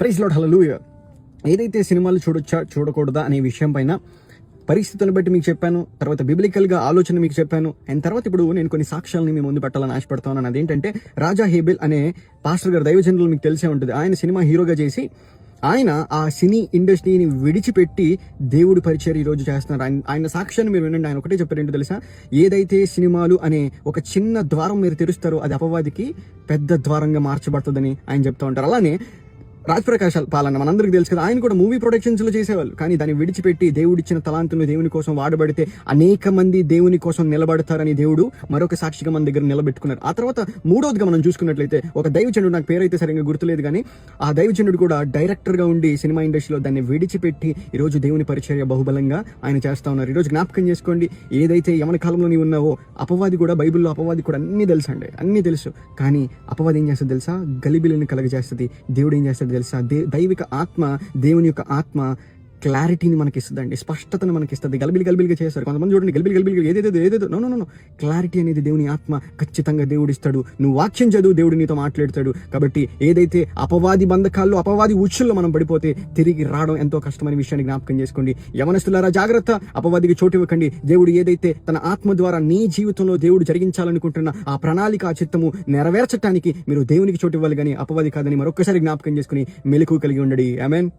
Praise lord, హల్లెలూయా. ఏదైతే సినిమాలు చూడొచ్చా చూడకూడదా అనే విషయం పైన పరిస్థితులను బట్టి మీకు చెప్పాను, తర్వాత బిబ్లికల్గా ఆలోచన మీకు చెప్పాను, అండ్ తర్వాత ఇప్పుడు నేను కొన్ని సాక్ష్యాలని మీ ముందు పెట్టాలని ఆశపడతా ఉన్నాను. అదేంటంటే రాజా హేబెల్ అనే పాస్టర్ గారు, దైవజనులు మీకు తెలిసే ఉంటుంది. ఆయన సినిమా హీరోగా చేసి ఆయన ఆ సినీ ఇండస్ట్రీని విడిచిపెట్టి దేవుడి పరిచయం ఈరోజు చేస్తున్నారు. ఆయన సాక్ష్యాన్ని మీరు వినండి. ఆయన ఒకటే చెప్పారు, ఏంటో తెలుసా? ఏదైతే సినిమాలు అనే ఒక చిన్న ద్వారం మీరు తెరుస్తారో అది అపవాదికి పెద్ద ద్వారంగా మార్చబడుతుందని ఆయన చెప్తా ఉంటారు. అలానే రాజ్ప్రకాష్ పాలన మనందరికి తెలుసు కదా, ఆయన కూడా మూవీ ప్రొడక్షన్స్ లో చేసేవాళ్ళు. కానీ దాన్ని విడిచిపెట్టి దేవుడిచ్చిన తలాంతులను దేవుని కోసం వాడబడితే అనేక మంది దేవుని కోసం నిలబడతారని దేవుడు మరొక సాక్షిగా మన దగ్గర నిలబెట్టుకున్నారు. ఆ తర్వాత మూడోదిగా మనం చూసుకున్నట్లయితే ఒక దైవజనుడు, నాకు పేరైతే సరిగ్గా గుర్తులేదు కానీ ఆ దైవజనుడు కూడా డైరెక్టర్ గా ఉండి సినిమా ఇండస్ట్రీలో దాన్ని విడిచిపెట్టి ఈరోజు దేవుని పరిచర్య బహుబలంగా ఆయన చేస్తా ఉన్నారు. ఈరోజు జ్ఞాపకం చేసుకోండి, ఏదైతే యమన కాలంలో నీవు ఉన్నావో అపవాది కూడా, బైబిల్లో అపవాది కూడా అన్ని తెలుసు అండి, అన్ని తెలుసు. కానీ అపవాది ఏం చేస్తుంది తెలుసా? గలిబిలిని కలగజేస్తుంది. దేవుడు ఏం చేస్తాడు తెలుసా? దైవిక ఆత్మ, దేవుని యొక్క ఆత్మ క్లారిటీని మనకి ఇస్తుందండి, స్పష్టతను మనకి ఇస్తుంది. గలిబిలిగా చేస్తారు కొంతమంది. చూడండి, గలిబిలి ఏదేదో నో. క్లారిటీ అనేది దేవుని ఆత్మ ఖచ్చితంగా దేవుడు ఇస్తాడు. నువ్వు వాక్యం చదువు, దేవుడు నీతో మాట్లాడతాడు. కాబట్టి ఏదైతే అపవాది బంధకాల్లో, అపవాది ఉచ్చుల్లో మనం పడిపోతే తిరిగి రావడం ఎంతో కష్టమైన విషయాన్ని జ్ఞాపకం చేసుకోండి. యవనస్తులారా జాగ్రత్త, అపవాదికి చోటు ఇవ్వకండి. దేవుడు ఏదైతే తన ఆత్మ ద్వారా నీ జీవితంలో దేవుడు జరిగించాలనుకుంటున్న ఆ ప్రణాళిక, ఆ చిత్తము నెరవేర్చడానికి మీరు దేవునికి చోటు ఇవ్వాలి కానీ అపవాది కాదని మరొకసారి జ్ఞాపకం చేసుకుని మెలకువ కలిగి ఉండండి. ఆమేన్.